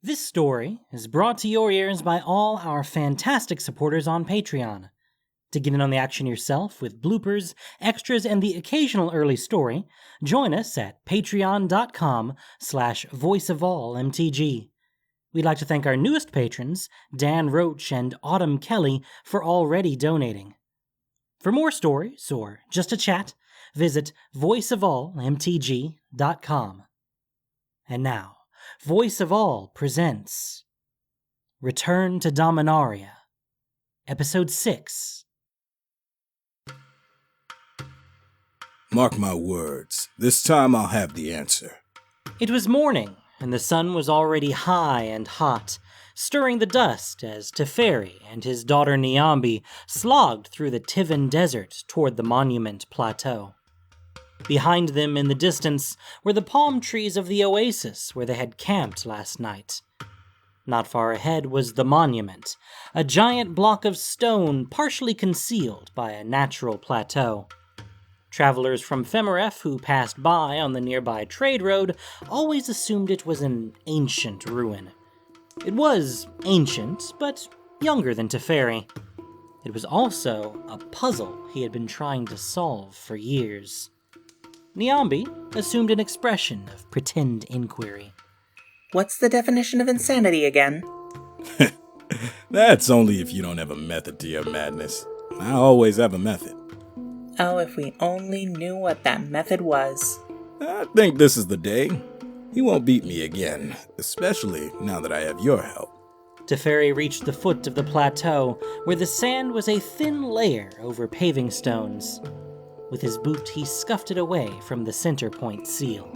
This story is brought to your ears by all our fantastic supporters on Patreon. To get in on the action yourself with bloopers, extras, and the occasional early story, join us at patreon.com/voiceofallmtg. We'd like to thank our newest patrons, Dan Roach and Autumn Kelly, for already donating. For more stories, or just a chat, visit voiceofallmtg.com. And now, Voice of All presents Return to Dominaria, Episode 6. Mark my words, this time I'll have the answer. It was morning, and the sun was already high and hot, stirring the dust as Teferi and his daughter Niambi slogged through the Tivan Desert toward the Monument Plateau. Behind them in the distance were the palm trees of the oasis where they had camped last night. Not far ahead was the monument, a giant block of stone partially concealed by a natural plateau. Travelers from Femeref who passed by on the nearby trade road always assumed it was an ancient ruin. It was ancient, but younger than Teferi. It was also a puzzle he had been trying to solve for years. Niambi assumed an expression of pretend inquiry. What's the definition of insanity again? That's only if you don't have a method to your madness. I always have a method. Oh, if we only knew what that method was. I think this is the day. He won't beat me again, especially now that I have your help. Teferi reached the foot of the plateau, where the sand was a thin layer over paving stones. With his boot, he scuffed it away from the center point seal.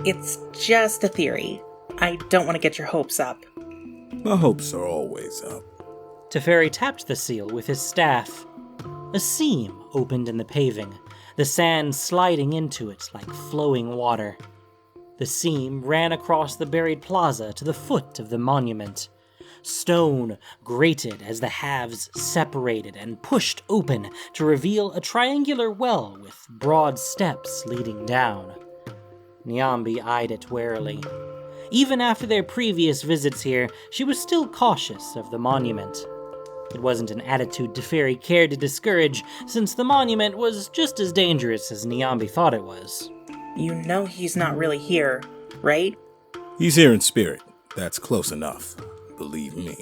It's just a theory. I don't want to get your hopes up. My hopes are always up. Teferi tapped the seal with his staff. A seam opened in the paving, the sand sliding into it like flowing water. The seam ran across the buried plaza to the foot of the monument. Stone grated as the halves separated and pushed open to reveal a triangular well with broad steps leading down. Niambi eyed it warily. Even after their previous visits here, she was still cautious of the monument. It wasn't an attitude Teferi cared to discourage, since the monument was just as dangerous as Niambi thought it was. You know he's not really here, right? He's here in spirit. That's close enough. Believe me.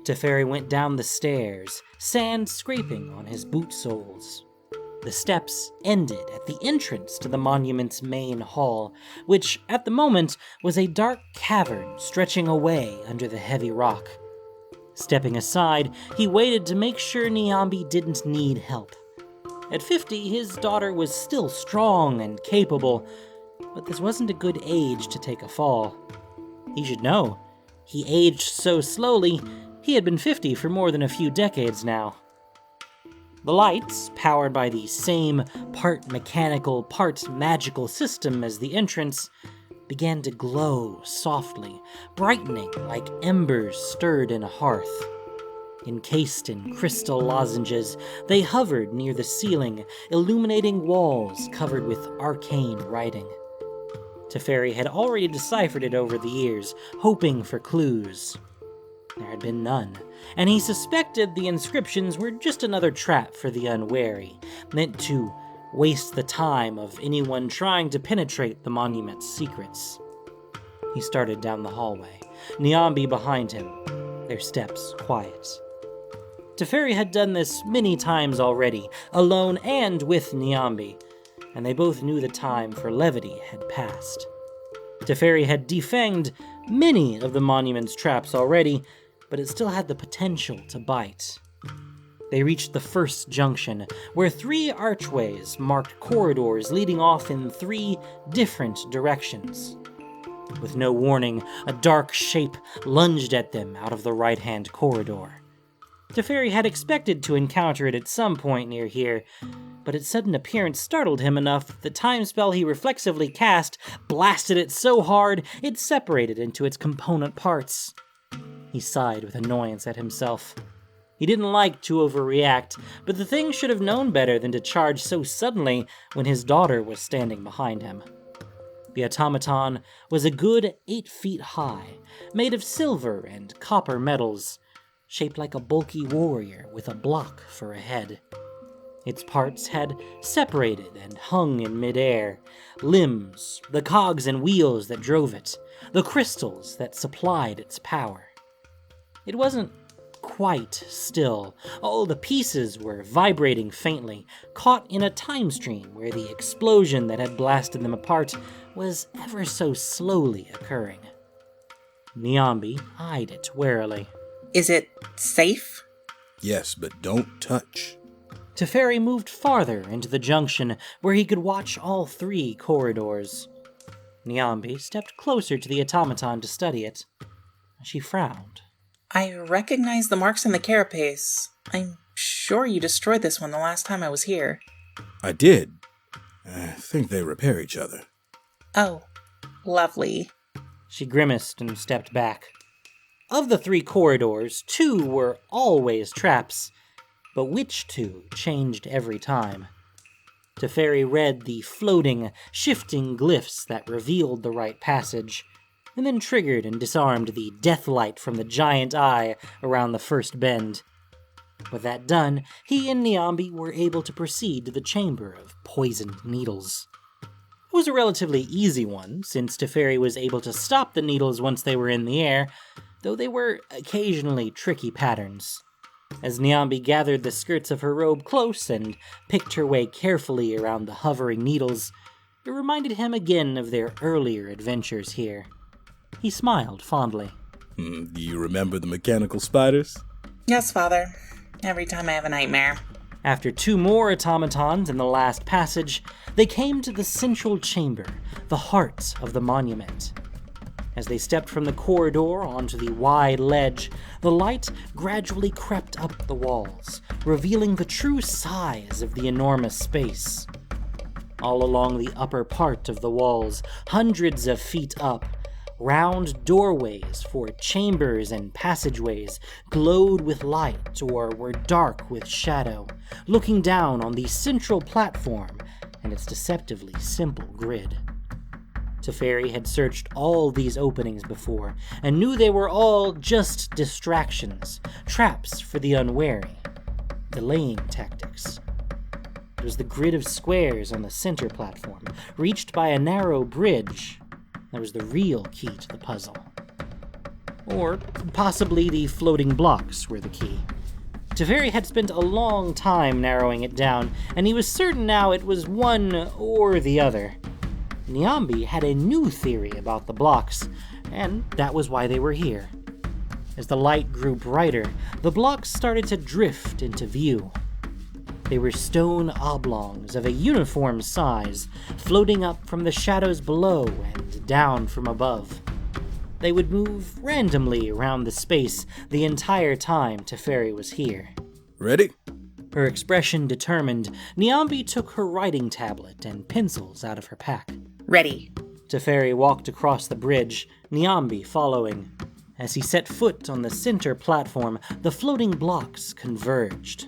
Teferi went down the stairs, sand scraping on his boot soles. The steps ended at the entrance to the monument's main hall, which, at the moment, was a dark cavern stretching away under the heavy rock. Stepping aside, he waited to make sure Niambi didn't need help. At 50, his daughter was still strong and capable, but this wasn't a good age to take a fall. He should know. He aged so slowly, he had been 50 for more than a few decades now. The lights, powered by the same part mechanical, part magical system as the entrance, began to glow softly, brightening like embers stirred in a hearth. Encased in crystal lozenges, they hovered near the ceiling, illuminating walls covered with arcane writing. Teferi had already deciphered it over the years, hoping for clues. There had been none, and he suspected the inscriptions were just another trap for the unwary, meant to waste the time of anyone trying to penetrate the monument's secrets. He started down the hallway, Niambi behind him, their steps quiet. Teferi had done this many times already, alone and with Niambi, and they both knew the time for levity had passed. Teferi had defanged many of the monument's traps already, but it still had the potential to bite. They reached the first junction, where 3 archways marked corridors leading off in 3 different directions. With no warning, a dark shape lunged at them out of the right-hand corridor. Teferi had expected to encounter it at some point near here, but its sudden appearance startled him enough that the time spell he reflexively cast blasted it so hard it separated into its component parts. He sighed with annoyance at himself. He didn't like to overreact, but the thing should have known better than to charge so suddenly when his daughter was standing behind him. The automaton was a good 8 feet high, made of silver and copper metals, shaped like a bulky warrior with a block for a head. Its parts had separated and hung in midair: limbs, the cogs and wheels that drove it, the crystals that supplied its power. It wasn't quite still. All the pieces were vibrating faintly, caught in a time stream where the explosion that had blasted them apart was ever so slowly occurring. Niambi eyed it warily. Is it safe? Yes, but don't touch. Teferi moved farther into the junction where he could watch all 3 corridors. Niambi stepped closer to the automaton to study it. She frowned. I recognize the marks in the carapace. I'm sure you destroyed this one the last time I was here. I did. I think they repair each other. Oh, lovely. She grimaced and stepped back. Of the 3 corridors, 2 were always traps, but which 2 changed every time. Teferi read the floating, shifting glyphs that revealed the right passage, and then triggered and disarmed the deathlight from the giant eye around the first bend. With that done, he and Niambi were able to proceed to the chamber of poisoned needles. It was a relatively easy one, since Teferi was able to stop the needles once they were in the air, though they were occasionally tricky patterns. As Niambi gathered the skirts of her robe close and picked her way carefully around the hovering needles, it reminded him again of their earlier adventures here. He smiled fondly. Do you remember the mechanical spiders? Yes, Father. Every time I have a nightmare. After 2 more automatons in the last passage, they came to the central chamber, the heart of the monument. As they stepped from the corridor onto the wide ledge, the light gradually crept up the walls, revealing the true size of the enormous space. All along the upper part of the walls, hundreds of feet up, round doorways for chambers and passageways glowed with light or were dark with shadow, looking down on the central platform and its deceptively simple grid. Teferi had searched all these openings before and knew they were all just distractions, traps for the unwary, delaying tactics. It was the grid of squares on the center platform, reached by a narrow bridge, that was the real key to the puzzle. Or possibly the floating blocks were the key. Teferi had spent a long time narrowing it down, and he was certain now it was one or the other. Niambi had a new theory about the blocks, and that was why they were here. As the light grew brighter, the blocks started to drift into view. They were stone oblongs of a uniform size, floating up from the shadows below and down from above. They would move randomly around the space the entire time Teferi was here. Ready? Her expression determined, Niambi took her writing tablet and pencils out of her pack. Ready. Teferi walked across the bridge, Niambi following. As he set foot on the center platform, the floating blocks converged.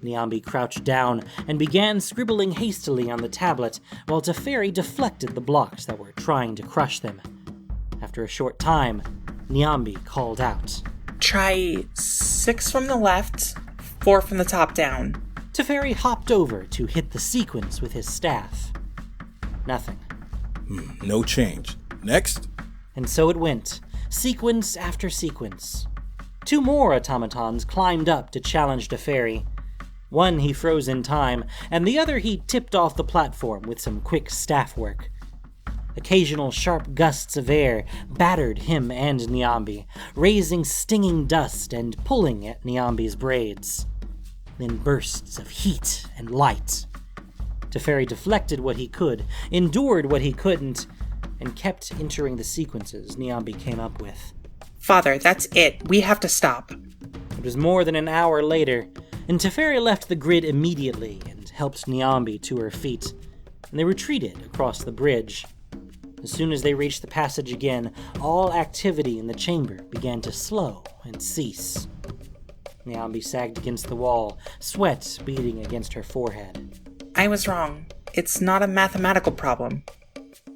Niambi crouched down and began scribbling hastily on the tablet, while Teferi deflected the blocks that were trying to crush them. After a short time, Niambi called out. Try 6 from the left, 4 from the top down. Teferi hopped over to hit the sequence with his staff. Nothing. No change. Next? And so it went, sequence after sequence. 2 more automatons climbed up to challenge Teferi. One he froze in time, and the other he tipped off the platform with some quick staff work. Occasional sharp gusts of air battered him and Niambi, raising stinging dust and pulling at Niambi's braids. Then bursts of heat and light. Teferi deflected what he could, endured what he couldn't, and kept entering the sequences Niambi came up with. Father, that's it. We have to stop. It was more than an hour later, and Teferi left the grid immediately and helped Niambi to her feet, and they retreated across the bridge. As soon as they reached the passage again, all activity in the chamber began to slow and cease. Niambi sagged against the wall, sweat beading against her forehead. I was wrong. It's not a mathematical problem.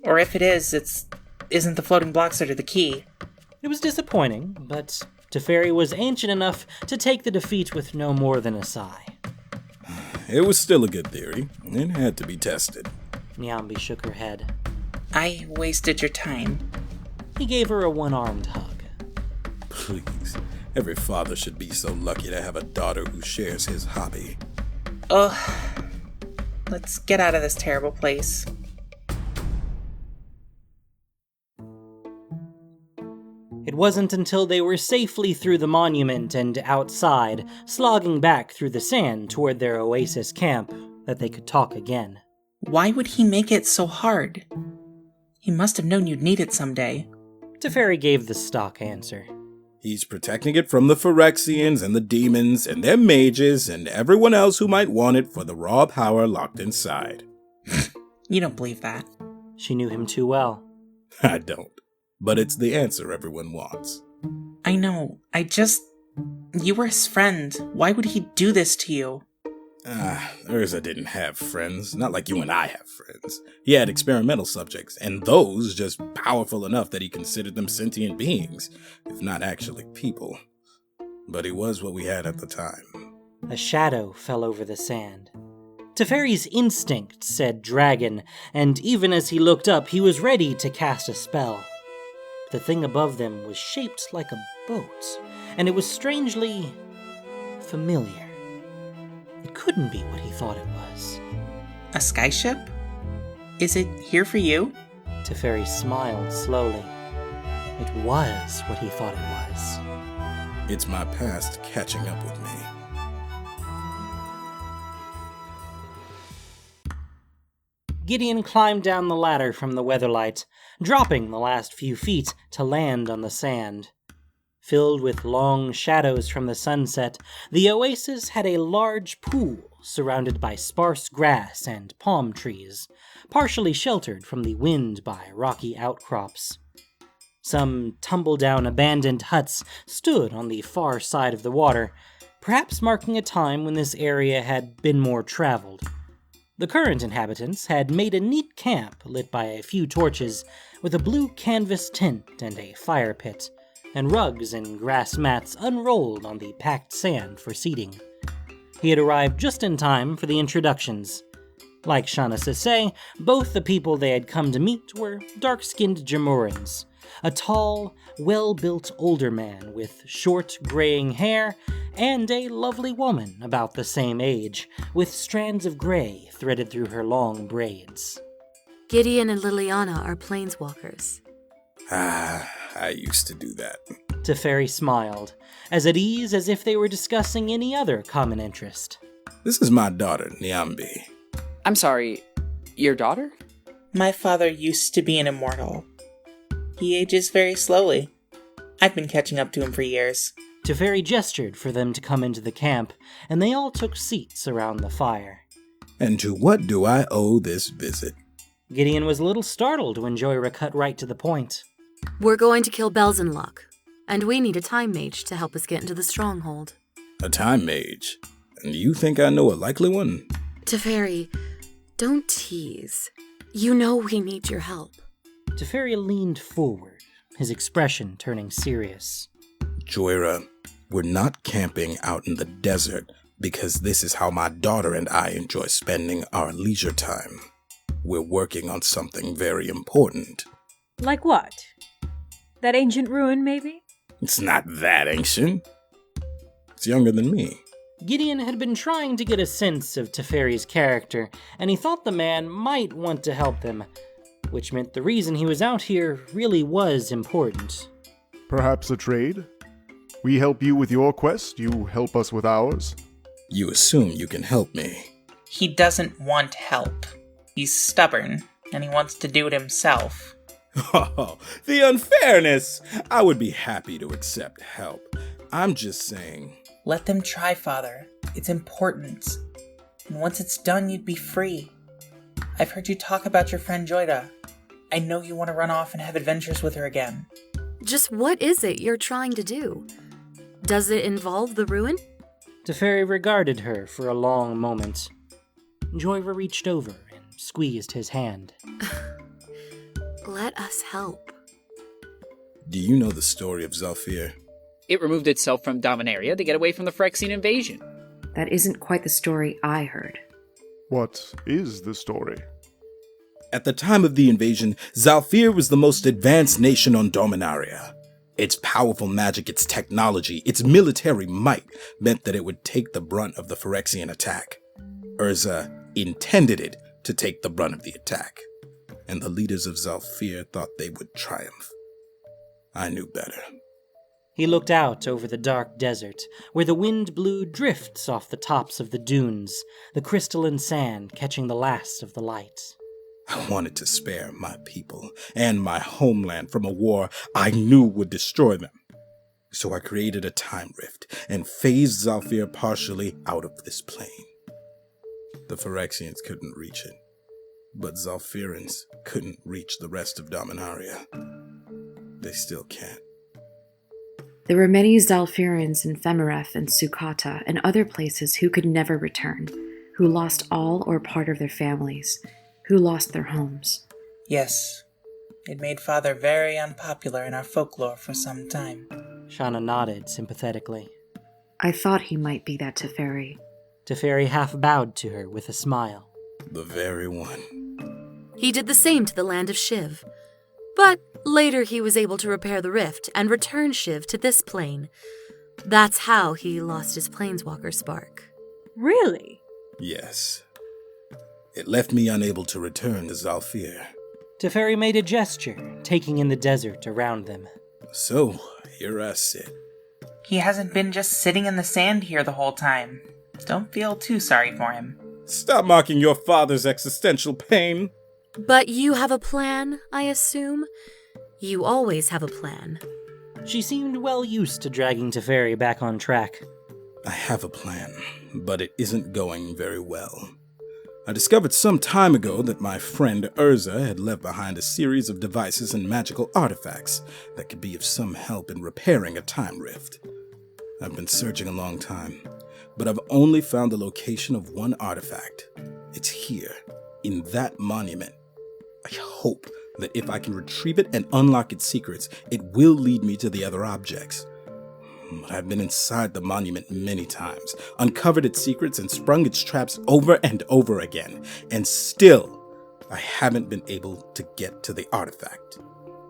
Or if it is, isn't the floating blocks under the key. It was disappointing, but Teferi was ancient enough to take the defeat with no more than a sigh. It was still a good theory. It had to be tested. Niambi shook her head. I wasted your time. He gave her a one-armed hug. Please. Every father should be so lucky to have a daughter who shares his hobby. Ugh. Let's get out of this terrible place. It wasn't until they were safely through the monument and outside, slogging back through the sand toward their oasis camp, that they could talk again. Why would he make it so hard? He must have known you'd need it someday. Teferi gave the stock answer. He's protecting it from the Phyrexians and the demons and their mages and everyone else who might want it for the raw power locked inside. You don't believe that. She knew him too well. I don't. But it's the answer everyone wants. I know. You were his friend. Why would he do this to you? Urza didn't have friends. Not like you and I have friends. He had experimental subjects, and those just powerful enough that he considered them sentient beings, if not actually people. But he was what we had at the time. A shadow fell over the sand. Teferi's instinct said dragon, and even as he looked up, he was ready to cast a spell. The thing above them was shaped like a boat, and it was strangely familiar. It couldn't be what he thought it was. A skyship? Is it here for you? Teferi smiled slowly. It was what he thought it was. It's my past catching up with me. Gideon climbed down the ladder from the weatherlight, dropping the last few feet to land on the sand. Filled with long shadows from the sunset, the oasis had a large pool surrounded by sparse grass and palm trees, partially sheltered from the wind by rocky outcrops. Some tumble-down abandoned huts stood on the far side of the water, perhaps marking a time when this area had been more traveled. The current inhabitants had made a neat camp lit by a few torches, with a blue canvas tent and a fire pit, and rugs and grass mats unrolled on the packed sand for seating. He had arrived just in time for the introductions. Like Shauna Sase, both the people they had come to meet were dark-skinned Jamurans, a tall, well-built older man with short, graying hair, and a lovely woman about the same age, with strands of gray threaded through her long braids. Gideon and Liliana are planeswalkers. I used to do that. Teferi smiled, as at ease as if they were discussing any other common interest. This is my daughter, Niambi. I'm sorry, your daughter? My father used to be an immortal. He ages very slowly. I've been catching up to him for years. Teferi gestured for them to come into the camp, and they all took seats around the fire. And to what do I owe this visit? Gideon was a little startled when Jhoira cut right to the point. We're going to kill Belzenlock, and we need a time mage to help us get into the stronghold. A time mage? And you think I know a likely one? Teferi, don't tease. You know we need your help. Teferi leaned forward, his expression turning serious. Jhoira, we're not camping out in the desert because this is how my daughter and I enjoy spending our leisure time. We're working on something very important. Like what? That ancient ruin, maybe? It's not that ancient. It's younger than me. Gideon had been trying to get a sense of Teferi's character, and he thought the man might want to help them, which meant the reason he was out here really was important. Perhaps a trade? We help you with your quest, you help us with ours. You assume you can help me. He doesn't want help. He's stubborn, and he wants to do it himself. Oh, the unfairness! I would be happy to accept help. I'm just saying... Let them try, Father. It's important. And once it's done, you'd be free. I've heard you talk about your friend Jhoira. I know you want to run off and have adventures with her again. Just what is it you're trying to do? Does it involve the ruin? Teferi regarded her for a long moment. Jhoira reached over and squeezed his hand. Let us help. Do you know the story of Zhalfir? It removed itself from Dominaria to get away from the Phyrexian invasion. That isn't quite the story I heard. What is the story? At the time of the invasion, Zhalfir was the most advanced nation on Dominaria. Its powerful magic, its technology, its military might meant that it would take the brunt of the Phyrexian attack. Urza intended it to take the brunt of the attack, and the leaders of Zhalfir thought they would triumph. I knew better. He looked out over the dark desert, where the wind blew drifts off the tops of the dunes, the crystalline sand catching the last of the light. I wanted to spare my people and my homeland from a war I knew would destroy them. So I created a time rift and phased Zhalfir partially out of this plane. The Phyrexians couldn't reach it, but Zhalfirans couldn't reach the rest of Dominaria. They still can't. There were many Zhalfirans in Femeref and Sukata and other places who could never return, who lost all or part of their families, who lost their homes. Yes, it made Father very unpopular in our folklore for some time. Shauna nodded sympathetically. I thought he might be that Teferi. Teferi half bowed to her with a smile. The very one. He did the same to the land of Shiv. But later he was able to repair the rift and return Shiv to this plane. That's how he lost his planeswalker spark. Really? Yes. It left me unable to return to Zhalfir. Teferi made a gesture, taking in the desert around them. So, here I sit. He hasn't been just sitting in the sand here the whole time. Don't feel too sorry for him. Stop mocking your father's existential pain. But you have a plan, I assume? You always have a plan. She seemed well used to dragging Teferi back on track. I have a plan, but it isn't going very well. I discovered some time ago that my friend Urza had left behind a series of devices and magical artifacts that could be of some help in repairing a time rift. I've been searching a long time, but I've only found the location of one artifact. It's here, in that monument. I hope that if I can retrieve it and unlock its secrets, it will lead me to the other objects. But I've been inside the monument many times, uncovered its secrets and sprung its traps over and over again, and still, I haven't been able to get to the artifact.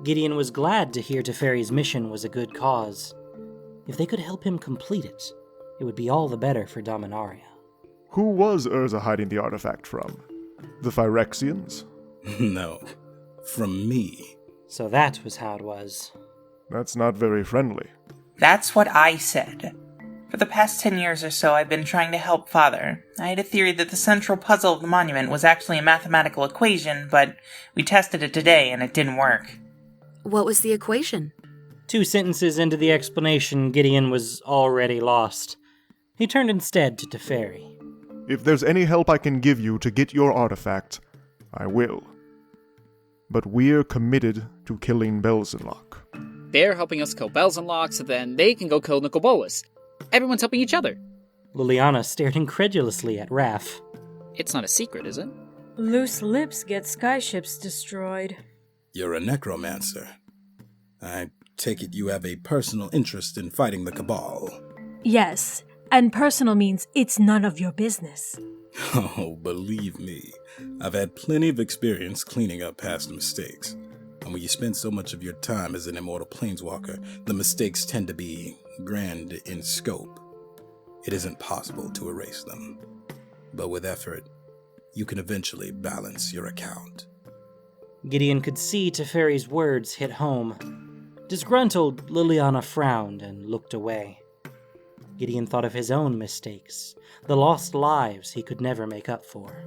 Gideon was glad to hear Teferi's mission was a good cause. If they could help him complete it, it would be all the better for Dominaria. Who was Urza hiding the artifact from? The Phyrexians? No, from me. So that was how it was. That's not very friendly. That's what I said. For the past 10 years or so, I've been trying to help Father. I had a theory that the central puzzle of the monument was actually a mathematical equation, but we tested it today and it didn't work. What was the equation? 2 sentences into the explanation, Gideon was already lost. He turned instead to Teferi. If there's any help I can give you to get your artifact, I will. But we're committed to killing Belzenlock. They're helping us kill Belzenlock, so then they can go kill Nicobolas. Everyone's helping each other. Liliana stared incredulously at Raph. It's not a secret, is it? Loose lips get skyships destroyed. You're a necromancer. I take it you have a personal interest in fighting the Cabal. Yes, and personal means it's none of your business. Oh, believe me, I've had plenty of experience cleaning up past mistakes. And when you spend so much of your time as an immortal planeswalker, the mistakes tend to be grand in scope. It isn't possible to erase them. But with effort, you can eventually balance your account. Gideon could see Teferi's words hit home. Disgruntled, Liliana frowned and looked away. Gideon thought of his own mistakes, the lost lives he could never make up for.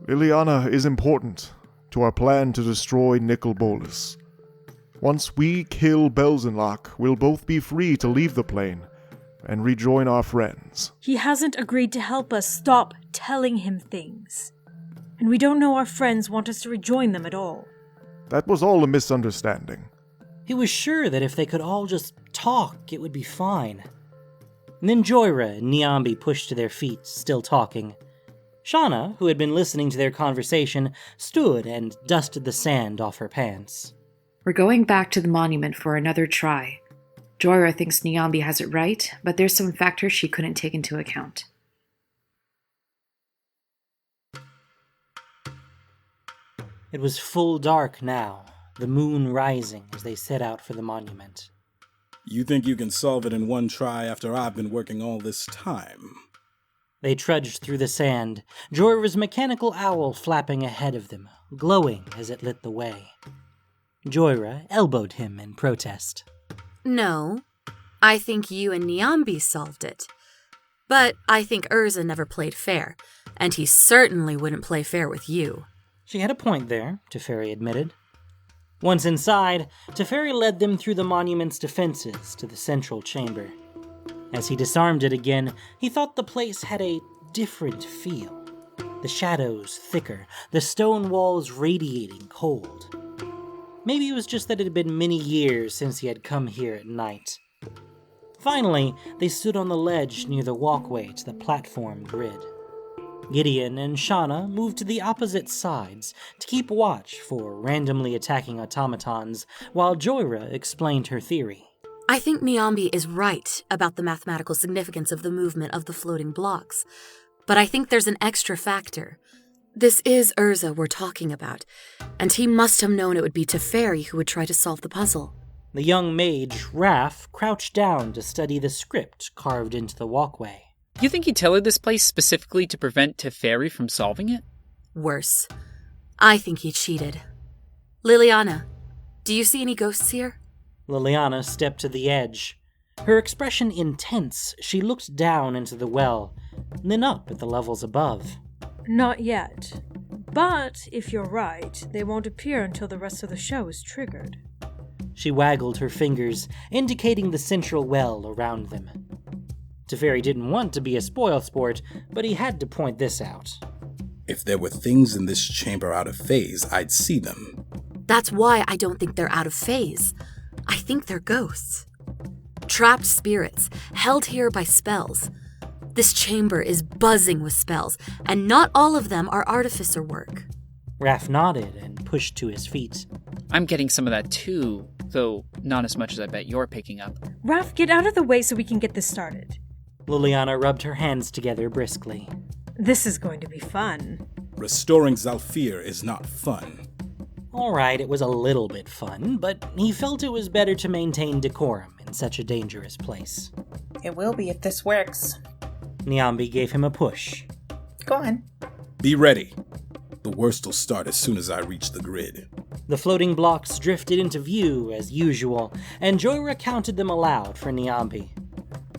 Liliana is important to our plan to destroy Nicobolas. Once we kill Belzenlock, we'll both be free to leave the plane and rejoin our friends. He hasn't agreed to help us stop telling him things. And we don't know our friends want us to rejoin them at all. That was all a misunderstanding. He was sure that if they could all just talk, it would be fine. And then Jhoira and Niambi pushed to their feet, still talking. Shauna, who had been listening to their conversation, stood and dusted the sand off her pants. We're going back to the monument for another try. Jhoira thinks Niambi has it right, but there's some factors she couldn't take into account. It was full dark now, the moon rising as they set out for the monument. You think you can solve it in one try after I've been working all this time? They trudged through the sand, Jhoira's mechanical owl flapping ahead of them, glowing as it lit the way. Jhoira elbowed him in protest. No, I think you and Niambi solved it. But I think Urza never played fair, and he certainly wouldn't play fair with you. She had a point there, Teferi admitted. Once inside, Teferi led them through the monument's defenses to the central chamber. As he disarmed it again, he thought the place had a different feel. The shadows thicker, the stone walls radiating cold. Maybe it was just that it had been many years since he had come here at night. Finally, they stood on the ledge near the walkway to the platform grid. Gideon and Shauna moved to the opposite sides to keep watch for randomly attacking automatons, while Jhoira explained her theory. I think Niambi is right about the mathematical significance of the movement of the floating blocks, but I think there's an extra factor. This is Urza we're talking about, and he must have known it would be Teferi who would try to solve the puzzle. The young mage, Raph, crouched down to study the script carved into the walkway. You think he tailored this place specifically to prevent Teferi from solving it? Worse. I think he cheated. Liliana, do you see any ghosts here? Liliana stepped to the edge. Her expression intense, she looked down into the well, then up at the levels above. Not yet. But if you're right, they won't appear until the rest of the show is triggered. She waggled her fingers, indicating the central well around them. Teferi didn't want to be a spoilsport, but he had to point this out. If there were things in this chamber out of phase, I'd see them. That's why I don't think they're out of phase. I think they're ghosts. Trapped spirits, held here by spells. This chamber is buzzing with spells, and not all of them are artificer work. Raph nodded and pushed to his feet. I'm getting some of that too, though not as much as I bet you're picking up. Raph, get out of the way so we can get this started. Liliana rubbed her hands together briskly. This is going to be fun. Restoring Zalfir is not fun. All right, it was a little bit fun, but he felt it was better to maintain decorum in such a dangerous place. It will be if this works. Niambi gave him a push. Go on. Be ready. The worst will start as soon as I reach the grid. The floating blocks drifted into view as usual, and Jhoira counted them aloud for Niambi.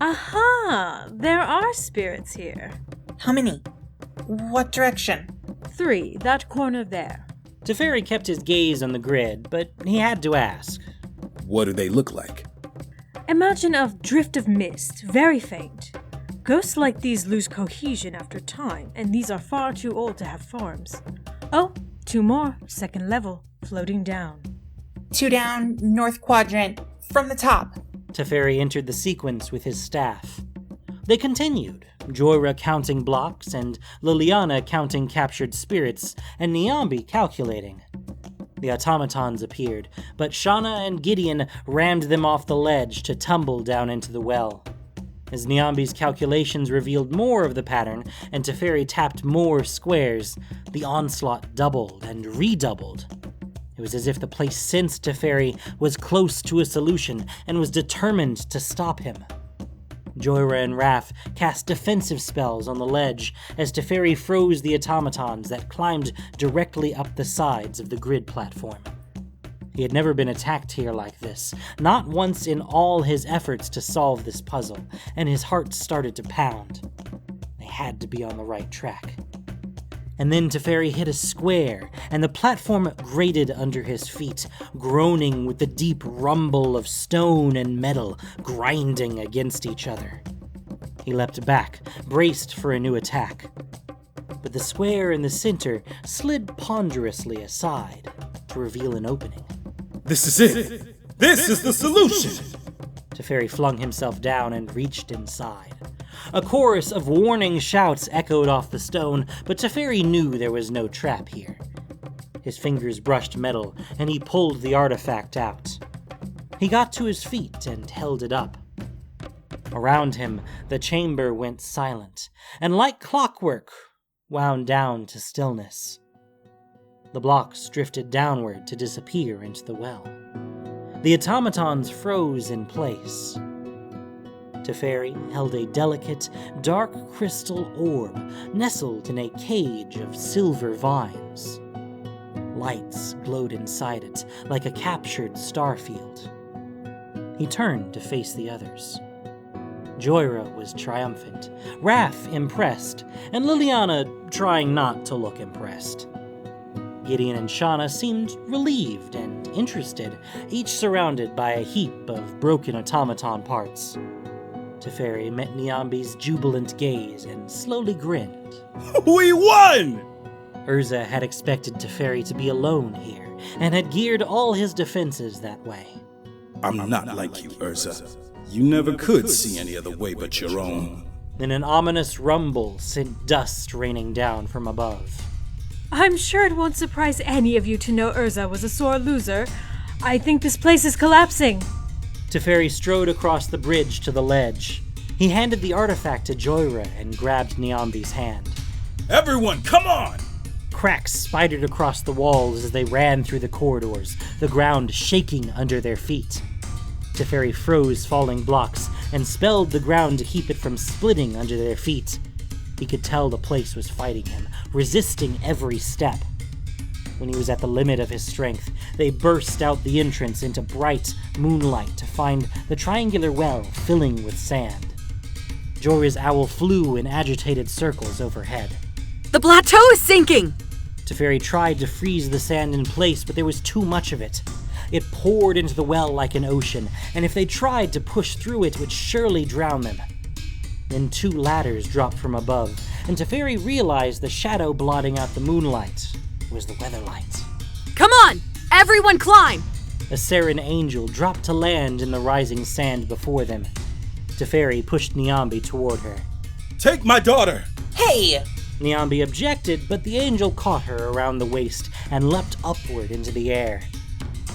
Aha! There are spirits here. How many? What direction? 3, that corner there. Teferi kept his gaze on the grid, but he had to ask. What do they look like? Imagine a drift of mist, very faint. Ghosts like these lose cohesion after time, and these are far too old to have forms. Oh, 2 more, second level, floating down. 2 down, north quadrant, from the top. Teferi entered the sequence with his staff. They continued, Jhoira counting blocks, and Liliana counting captured spirits, and Niambi calculating. The automatons appeared, but Shauna and Gideon rammed them off the ledge to tumble down into the well. As Niambi's calculations revealed more of the pattern, and Teferi tapped more squares, the onslaught doubled and redoubled. It was as if the place sensed Teferi was close to a solution and was determined to stop him. Jhoira and Raph cast defensive spells on the ledge as Teferi froze the automatons that climbed directly up the sides of the grid platform. He had never been attacked here like this, not once in all his efforts to solve this puzzle, and his heart started to pound. They had to be on the right track. And then Teferi hit a square, and the platform grated under his feet, groaning with the deep rumble of stone and metal grinding against each other. He leapt back, braced for a new attack. But the square in the center slid ponderously aside to reveal an opening. This is it! This is the solution! Teferi flung himself down and reached inside. A chorus of warning shouts echoed off the stone, but Teferi knew there was no trap here. His fingers brushed metal, and he pulled the artifact out. He got to his feet and held it up. Around him, the chamber went silent, and like clockwork, wound down to stillness. The blocks drifted downward to disappear into the well. The automatons froze in place. Teferi held a delicate, dark crystal orb nestled in a cage of silver vines. Lights glowed inside it like a captured starfield. He turned to face the others. Jhoira was triumphant, Raph impressed, and Liliana trying not to look impressed. Gideon and Shauna seemed relieved and interested, each surrounded by a heap of broken automaton parts. Teferi met Niambi's jubilant gaze and slowly grinned. We won! Urza had expected Teferi to be alone here, and had geared all his defenses that way. I'm not like you, Urza. You never could see any other way but your own. Then an ominous rumble sent dust raining down from above. I'm sure it won't surprise any of you to know Urza was a sore loser. I think this place is collapsing. Teferi strode across the bridge to the ledge. He handed the artifact to Jhoira and grabbed Niambi's hand. Everyone, come on! Cracks spidered across the walls as they ran through the corridors, the ground shaking under their feet. Teferi froze falling blocks and spelled the ground to keep it from splitting under their feet. He could tell the place was fighting him, resisting every step. When he was at the limit of his strength, they burst out the entrance into bright moonlight to find the triangular well filling with sand. Jhoira's owl flew in agitated circles overhead. The plateau is sinking! Teferi tried to freeze the sand in place, but there was too much of it. It poured into the well like an ocean, and if they tried to push through it, would surely drown them. Then 2 ladders dropped from above, and Teferi realized the shadow blotting out the moonlight was the weatherlight. Come on! Everyone climb! A Seren angel dropped to land in the rising sand before them. Teferi pushed Niambi toward her. Take my daughter! Hey! Niambi objected, but the angel caught her around the waist and leapt upward into the air.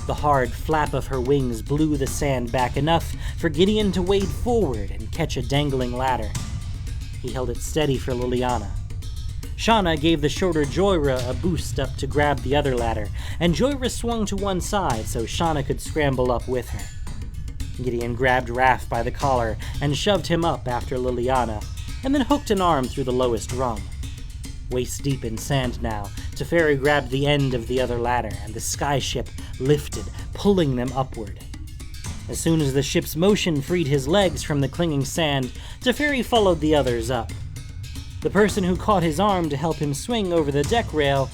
The hard flap of her wings blew the sand back enough for Gideon to wade forward and catch a dangling ladder. He held it steady for Liliana. Shauna gave the shorter Jhoira a boost up to grab the other ladder, and Jhoira swung to one side so Shauna could scramble up with her. Gideon grabbed Raph by the collar and shoved him up after Liliana, and then hooked an arm through the lowest rung. Waist deep in sand now, Teferi grabbed the end of the other ladder, and the skyship lifted, pulling them upward. As soon as the ship's motion freed his legs from the clinging sand, Teferi followed the others up. The person who caught his arm to help him swing over the deck rail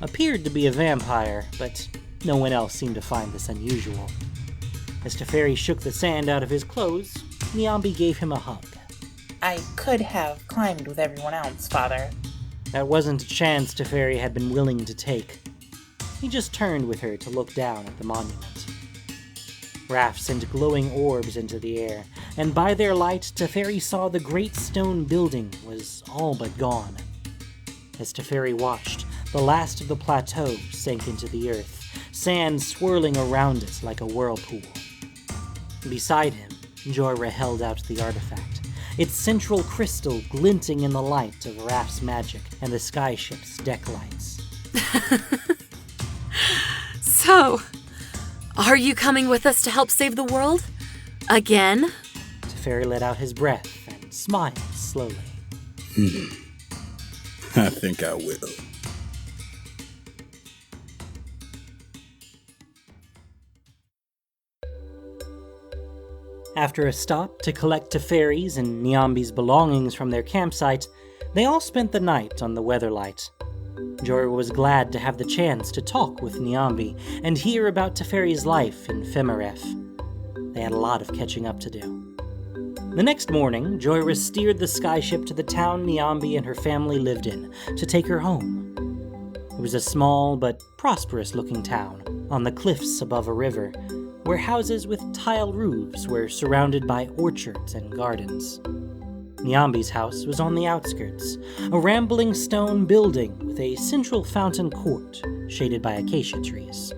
appeared to be a vampire, but no one else seemed to find this unusual. As Teferi shook the sand out of his clothes, Niambi gave him a hug. I could have climbed with everyone else, Father. That wasn't a chance Teferi had been willing to take. He just turned with her to look down at the monument. Raph sent glowing orbs into the air, and by their light, Teferi saw the great stone building was all but gone. As Teferi watched, the last of the plateau sank into the earth, sand swirling around it like a whirlpool. Beside him, Jhoira held out the artifact, its central crystal glinting in the light of Raph's magic and the skyship's deck lights. So, are you coming with us to help save the world? Again? Teferi let out his breath and smiled slowly. I think I will. After a stop to collect Teferi's and Niambi's belongings from their campsite, they all spent the night on the weatherlight. Jhoira was glad to have the chance to talk with Niambi and hear about Teferi's life in Femeref. They had a lot of catching up to do. The next morning, Jhoira steered the skyship to the town Niambi and her family lived in to take her home. It was a small but prosperous-looking town on the cliffs above a river, where houses with tile roofs were surrounded by orchards and gardens. Niambi's house was on the outskirts, a rambling stone building with a central fountain court shaded by acacia trees.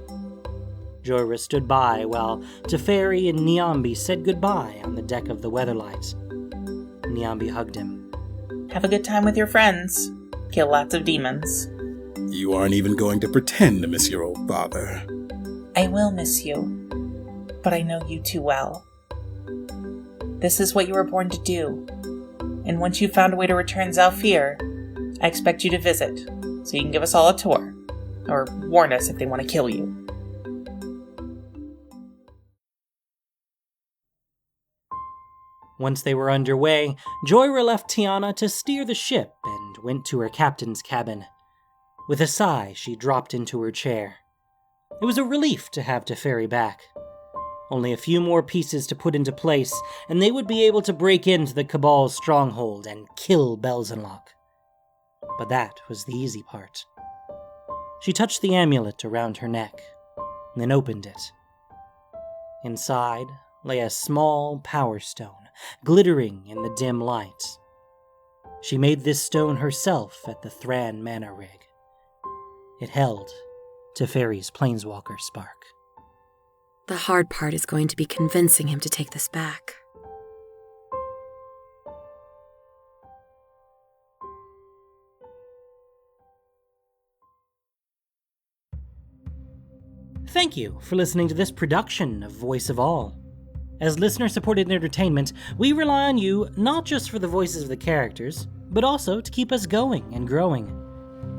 Jhoira stood by while Teferi and Niambi said goodbye on the deck of the Weatherlight. Niambi hugged him. Have a good time with your friends. Kill lots of demons. You aren't even going to pretend to miss your old father. I will miss you, but I know you too well. This is what you were born to do, and once you've found a way to return Zalfir, I expect you to visit, so you can give us all a tour, or warn us if they want to kill you. Once they were underway, Jhoira left Tiana to steer the ship and went to her captain's cabin. With a sigh, she dropped into her chair. It was a relief to have Teferi back. Only a few more pieces to put into place, and they would be able to break into the Cabal's stronghold and kill Belzenlock. But that was the easy part. She touched the amulet around her neck, and then opened it. Inside lay a small power stone, glittering in the dim light. She made this stone herself at the Thran Mana Rig. It held Teferi's Planeswalker spark. The hard part is going to be convincing him to take this back. Thank you for listening to this production of Voice of All. As listener-supported entertainment, we rely on you not just for the voices of the characters, but also to keep us going and growing.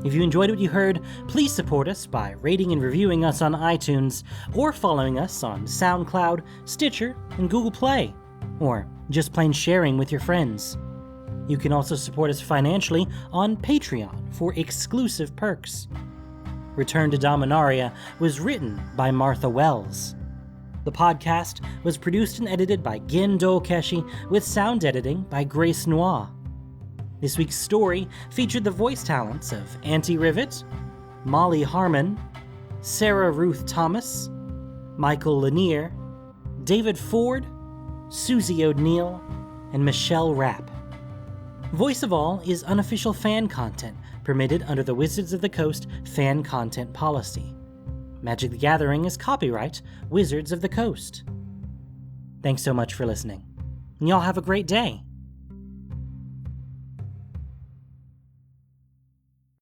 If you enjoyed what you heard, please support us by rating and reviewing us on iTunes, or following us on SoundCloud, Stitcher, and Google Play, or just plain sharing with your friends. You can also support us financially on Patreon for exclusive perks. Return to Dominaria was written by Martha Wells. The podcast was produced and edited by Gin Dokeshi, with sound editing by Grace Noir. This week's story featured the voice talents of Auntie Rivet, Molly Harmon, Sarah Ruth Thomas, Michael Lanier, David Ford, Susie O'Neill, and Michelle Rapp. Voice of All is unofficial fan content permitted under the Wizards of the Coast fan content policy. Magic the Gathering is copyright Wizards of the Coast. Thanks so much for listening, and y'all have a great day.